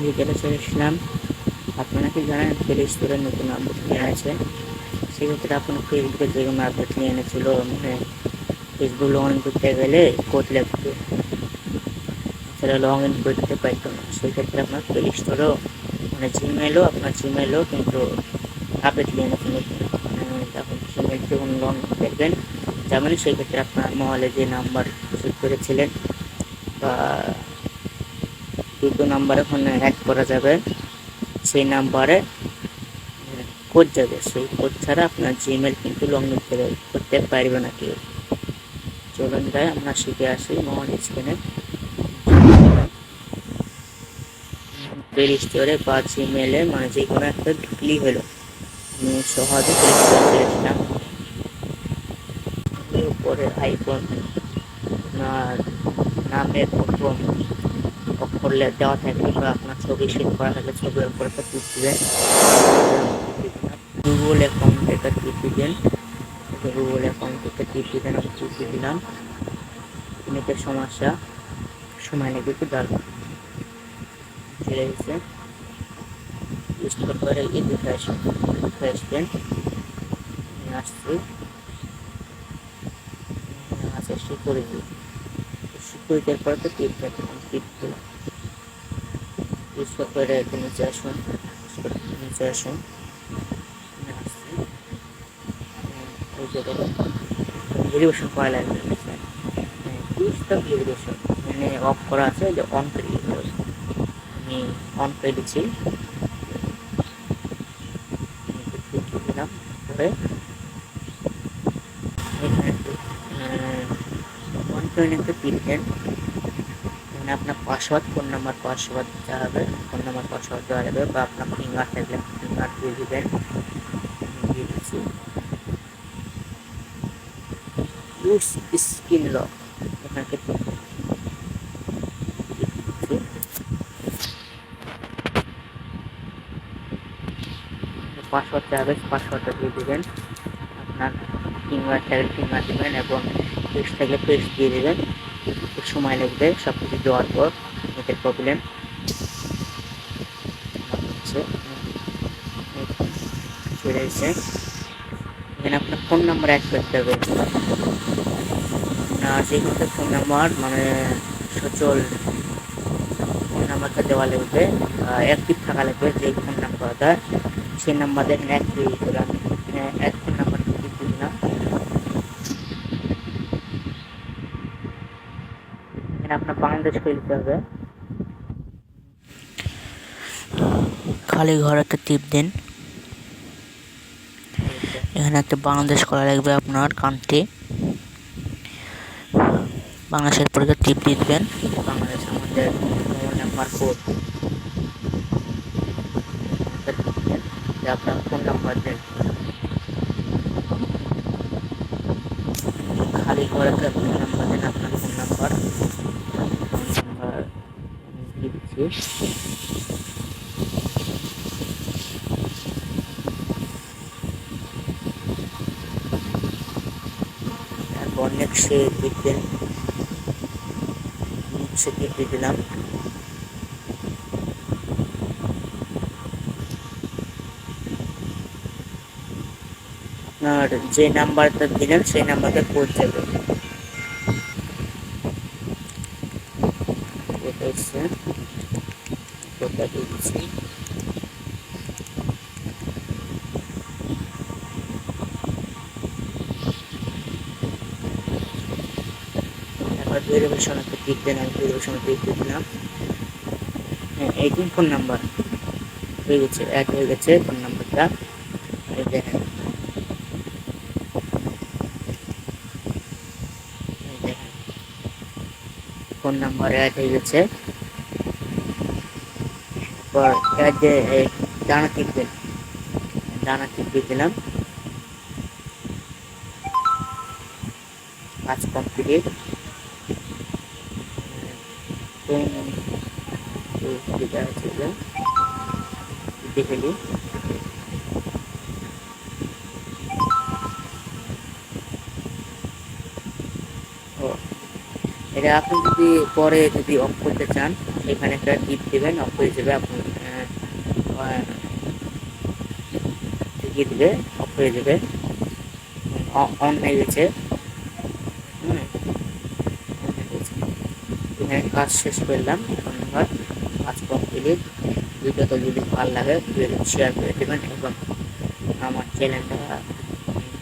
বিকেলে চলে এসেছিলাম। আপনারা কি জানেন প্লে স্টোরে নতুন আপডেট নিয়ে এনেছে? সেক্ষেত্রে আপনার ফেসবুকে যে কোনো আপডেট নিয়ে এনেছিল, মানে ফেসবুক লগ ইন করতে গেলে কোড লাগবে, সেটা লগ ইন করতে পারতো না। সেক্ষেত্রে আপনার প্লে স্টোরেও মানে জিমেলও কিন্তু আপডেট নিয়ে এনেছে নতুন। এখন জিমেল যখন লগ ইন করবেন যাবেন, সেক্ষেত্রে আপনার মোবাইলে যে নাম্বার সেভ করেছিলেন বা দুটো নাম্বার ওখানে অ্যাড করা যাবে, সেই নাম্বারে কোড যাবে। সেই কোড ছাড়া আপনার জিমেল কিন্তু লগ ইন করতে পারবে না কেউ। চলুন যাই আমরা শিখে আসি। মোবাইল স্ক্রিনে প্লে স্টোরে বা জিমেলে মানে যে কোনো একটা ঢুকলেই হলো। আমি সহজে প্লে স্টোরে চলেছিলাম। উপরে আইকন আপনার নামের প্রথম অক্ষর দেওয়া থাকবে বা আপনার ছবি সেভ করা থাকলে ছবির উপর একটা টিপ দিবেন। গুগল অ্যাকাউন্ট একটা টিপ দিবেন। গুগল অ্যাকাউন্ট একটা টিপ দিবেন, আমি টিপ দিয়ে দিলাম। নেটের সমস্যা, সময় নেবে একটু দাঁড়ান। চলে এসেছে ইনস্টল করে এদিকে আসবেন। আসছি আচ্ছা সিকিউরিটি, সিকিউরিটির পরে তো টিপ দেবেন। টিপ দিলাম, ইনস্টল করে নিচে আসুন, নিচে আসুন। আসছি ওই যে দেখুন ভেরিফিকেশন করা লাগবে। ভেরিফিকেশন মানে অফ করা আছে, যে অন করে দিতে হবে। আমি অন করে দিচ্ছি, দিলাম। পরে এখানে অন করে নিতে টিপ দেন। এখানে আপনার পাসওয়ার্ড, ফোন নাম্বার, পাসওয়ার্ড দিতে হবে। ফোন নাম্বার পাসওয়ার্ড দেওয়া যাবে বা আপনার ফিঙ্গার থাকলে ফিঙ্গার দিয়ে দেবেন। দিয়ে দিচ্ছি ইউজ স্ক্রিন লক, এখানে পাসওয়ার্ড চাইবে, পাসওয়ার্ডটা দিয়ে দেবেন। আপনার ফিঙ্গার থাকলে ফিঙ্গার দেবেন এবং পেস্ট থাকলে পেস্ট দিয়ে দেবেন। একটু সময় লাগবে সব কিছু দেওয়ার পর। নেটের প্রবলেম হচ্ছে, চলে এসেছে। এখানে আপনার ফোন নাম্বার অ্যাড করতে হবে। আপনার যে কোনো ফোন নাম্বার মানে সচল ফোন নাম্বারটা দেওয়া লাগবে, অ্যাক্টিভ থাকা লাগবে। যে ফোন নাম্বারটা সেই নাম্বার দেখেন অ্যাক্টিভ দিলাম, এক ফোন নাম্বার দিলাম। এখানে আপনার বাংলাদেশ লিখতে হবে, খালি ঘর একটা টিপ দিন। এখানে একটা বাংলাদেশ করা লাগবে, আপনার কান্ট্রি বাংলাদেশের পরে টিপ দিয়ে দেবেন। বাংলাদেশ আমাদের মোবাইল নাম্বার কোড, আপনার ফোন নাম্বার দেন। খালি ঘরে একটা ফোন নাম্বার দেন, আপনার ফোন নাম্বার দিয়ে দিচ্ছি। তারপর নেক্সটে টিপ দেন, নেক্সটে টিপ দিয়ে দিলাম। আপনার যে নাম্বারটা দিলেন সেই নাম্বারটা কোড যাবে। কোডটা এসছে, কোডটা দিয়ে দিচ্ছি। তারপর ভেরিফিকেশন একটা টিপ দেন, আমি ভেরিফিকেশন টিপ দিয়ে দিলাম। হ্যাঁ, এই ফোন নাম্বার হয়ে গেছে, অ্যাড হয়ে গেছে ফোন নাম্বারটা। এই দেখেন, ফোন নাম্বার অ্যাড হয়ে গেছে। তারপর অ্যাড যে ডানা টিপ দেন, ডানা টিপ দিয়ে দিলাম। কাজ কমপ্লিট। দেখে নিই। ও এটা আপনি যদি পরে যদি অফ করতে চান, এখানে একটা টিপ দেবেন, অফ হয়ে যাবে। আপনি দিয়ে দিবে, অফ হয়ে যাবে। অন হয়ে গেছে। এখানে কাজ শেষ করলাম। ধন্যবাদ। কাজ কমপ্লিট। ভিডিওটা যদি ভালো লাগে ভিডিওটা শেয়ার করে দেবেন এবং আমার চ্যানেলটা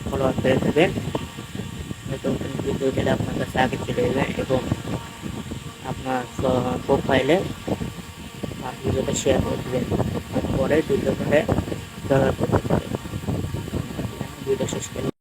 ফলোয়ার করে দেবেন। নতুন ভিডিও দিলে আপনার কাছে আগে চলে যাবেন এবং আপনার প্রোফাইলে ভিডিওটা শেয়ার করে দেবেন। পরে ভিডিও করে ব্যবহার করতে পারেন। ভিডিও শেষ করলাম।